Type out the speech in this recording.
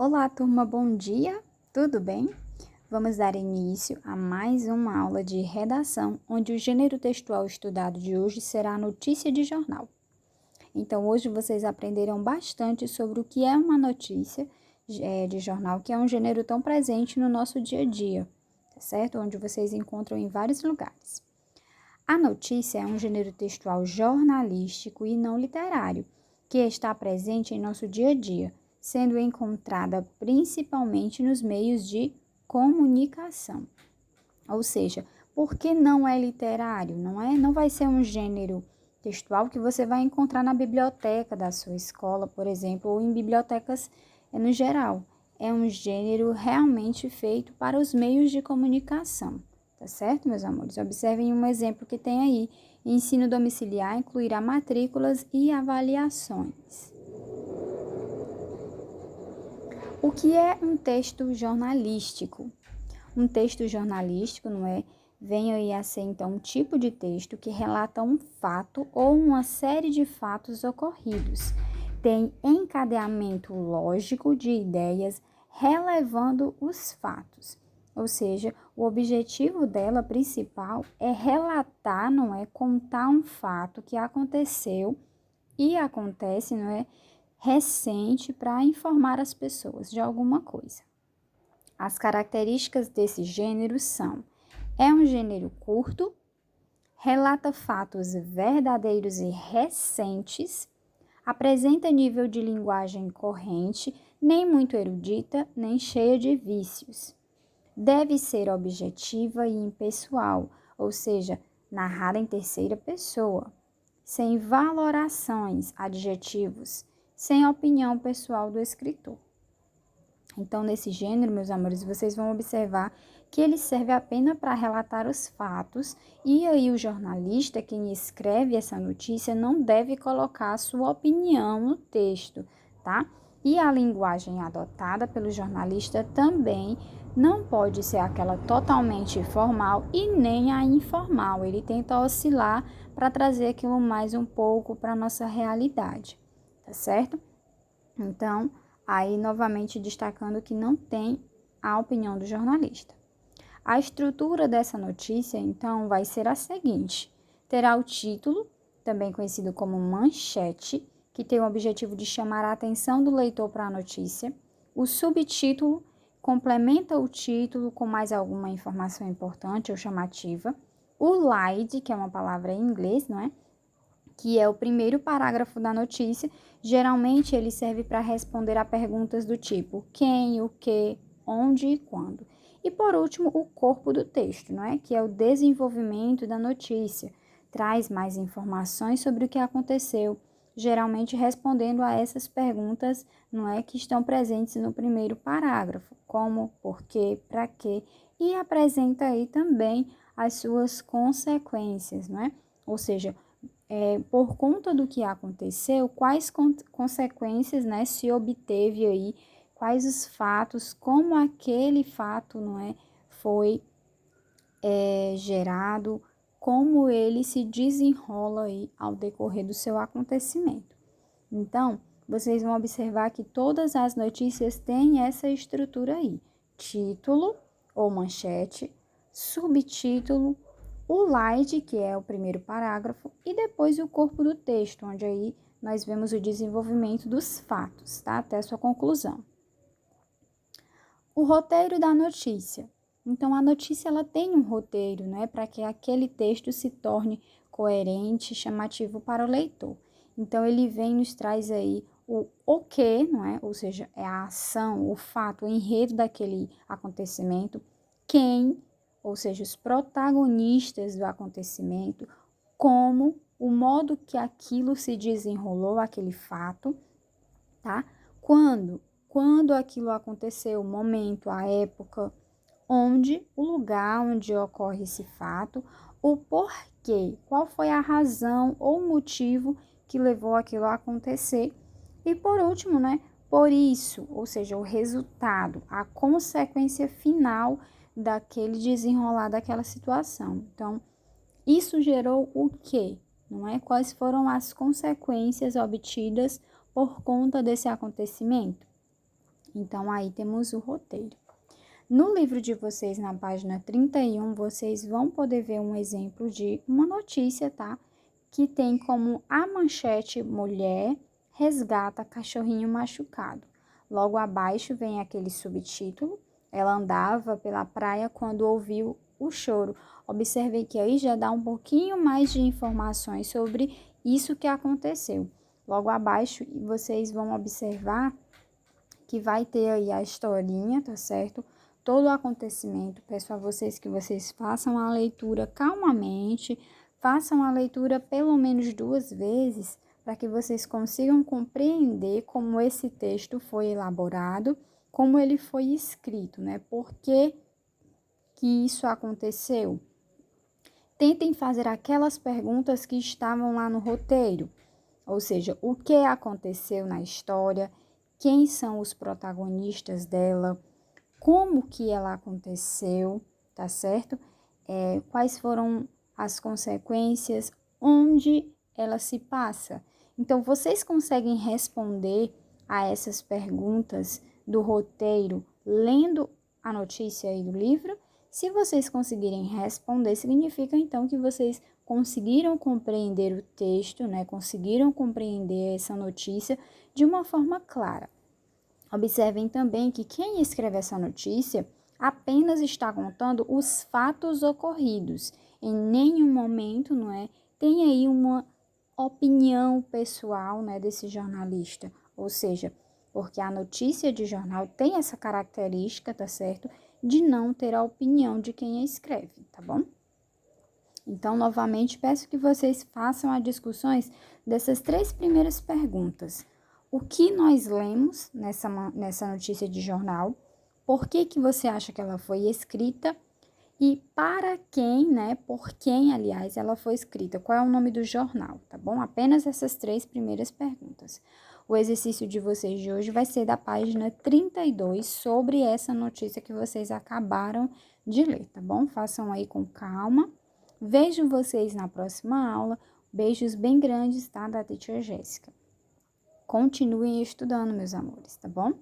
Olá, turma, bom dia, tudo bem? Vamos dar início a mais uma aula de redação, onde o gênero textual estudado de hoje será a notícia de jornal. Então, hoje vocês aprenderão bastante sobre o que é uma notícia de jornal, que é um gênero tão presente no nosso dia a dia, tá certo? Onde vocês encontram em vários lugares. A notícia é um gênero textual jornalístico e não literário, que está presente em nosso dia a dia, sendo encontrada principalmente nos meios de comunicação. Ou seja, por que não é literário? Não vai ser um gênero textual que você vai encontrar na biblioteca da sua escola, por exemplo, ou em bibliotecas no geral. É um gênero realmente feito para os meios de comunicação. Tá certo, meus amores? Observem um exemplo que tem aí. Ensino domiciliar incluirá matrículas e avaliações. O que é um texto jornalístico? Um texto jornalístico, não é? Vem aí a ser, então, um tipo de texto que relata um fato ou uma série de fatos ocorridos. Tem encadeamento lógico de ideias relevando os fatos. Ou seja, o objetivo dela principal é relatar, não é? Contar um fato que aconteceu e acontece, não é? Recente para informar as pessoas de alguma coisa. As características desse gênero são: é um gênero curto, relata fatos verdadeiros e recentes, apresenta nível de linguagem corrente, nem muito erudita, nem cheia de vícios. Deve ser objetiva e impessoal, ou seja, narrada em terceira pessoa, sem valorações, adjetivos, sem opinião pessoal do escritor. Então, nesse gênero, meus amores, vocês vão observar que ele serve apenas para relatar os fatos e aí o jornalista, quem escreve essa notícia, não deve colocar a sua opinião no texto, tá? E a linguagem adotada pelo jornalista também não pode ser aquela totalmente formal e nem a informal. Ele tenta oscilar para trazer aquilo mais um pouco para a nossa realidade, tá certo? Então, aí novamente destacando que não tem a opinião do jornalista. A estrutura dessa notícia, então, vai ser a seguinte: terá o título, também conhecido como manchete, que tem o objetivo de chamar a atenção do leitor para a notícia. O subtítulo complementa o título com mais alguma informação importante ou chamativa. O slide, que é uma palavra em inglês, não é? Que é o primeiro parágrafo da notícia, geralmente ele serve para responder a perguntas do tipo quem, o que, onde e quando. E por último, o corpo do texto, não é? Que é o desenvolvimento da notícia, traz mais informações sobre o que aconteceu, geralmente respondendo a essas perguntas, não é, que estão presentes no primeiro parágrafo, como, por quê, para quê, e apresenta aí também as suas consequências, não é? Ou seja, por conta do que aconteceu, quais consequências, né, se obteve aí, quais os fatos, como aquele fato, não é, foi gerado, como ele se desenrola aí ao decorrer do seu acontecimento. Então, vocês vão observar que todas as notícias têm essa estrutura aí: título ou manchete, subtítulo, o slide, que é o primeiro parágrafo, e depois o corpo do texto, onde aí nós vemos o desenvolvimento dos fatos, tá? Até a sua conclusão. O roteiro da notícia. Então, a notícia ela tem um roteiro, né, para que aquele texto se torne coerente, chamativo para o leitor. Então, ele vem e nos traz aí o que, não é? Ou seja, é a ação, o fato, o enredo daquele acontecimento, quem, ou seja, os protagonistas do acontecimento, como, o modo que aquilo se desenrolou, aquele fato, tá? Quando aquilo aconteceu, o momento, a época, onde, o lugar onde ocorre esse fato, o porquê, qual foi a razão ou motivo que levou aquilo a acontecer. E por último, né, por isso, ou seja, o resultado, a consequência final daquele desenrolar daquela situação. Então, isso gerou o quê? Não é? Quais foram as consequências obtidas por conta desse acontecimento? Então, aí temos o roteiro. No livro de vocês, na página 31, vocês vão poder ver um exemplo de uma notícia, tá? Que tem como a manchete: mulher resgata cachorrinho machucado. Logo abaixo vem aquele subtítulo: ela andava pela praia quando ouviu o choro. Observe que aí já dá um pouquinho mais de informações sobre isso que aconteceu. Logo abaixo, vocês vão observar que vai ter aí a historinha, tá certo? Todo o acontecimento. Peço a vocês que vocês façam a leitura calmamente, façam a leitura pelo menos 2 vezes, para que vocês consigam compreender como esse texto foi elaborado, como ele foi escrito, né? Por que isso aconteceu? Tentem fazer aquelas perguntas que estavam lá no roteiro, ou seja, o que aconteceu na história, quem são os protagonistas dela, como que ela aconteceu, tá certo? Quais foram as consequências, onde ela se passa. Então, vocês conseguem responder a essas perguntas do roteiro lendo a notícia aí do livro? Se vocês conseguirem responder, significa então que vocês conseguiram compreender o texto, né? Conseguiram compreender essa notícia de uma forma clara. Observem também que quem escreve essa notícia apenas está contando os fatos ocorridos. Em nenhum momento, não é, tem aí uma opinião pessoal, né, desse jornalista. Ou seja, porque a notícia de jornal tem essa característica, tá certo? De não ter a opinião de quem a escreve, tá bom? Então, novamente, peço que vocês façam as discussões dessas 3 primeiras perguntas. O que nós lemos nessa notícia de jornal? Por que você acha que ela foi escrita? E para quem, né? Por quem, aliás, ela foi escrita? Qual é o nome do jornal, tá bom? Apenas essas 3 primeiras perguntas. O exercício de vocês de hoje vai ser da página 32 sobre essa notícia que vocês acabaram de ler, tá bom? Façam aí com calma. Vejo vocês na próxima aula. Beijos bem grandes, tá? Da Teacher Jéssica. Continuem estudando, meus amores, tá bom?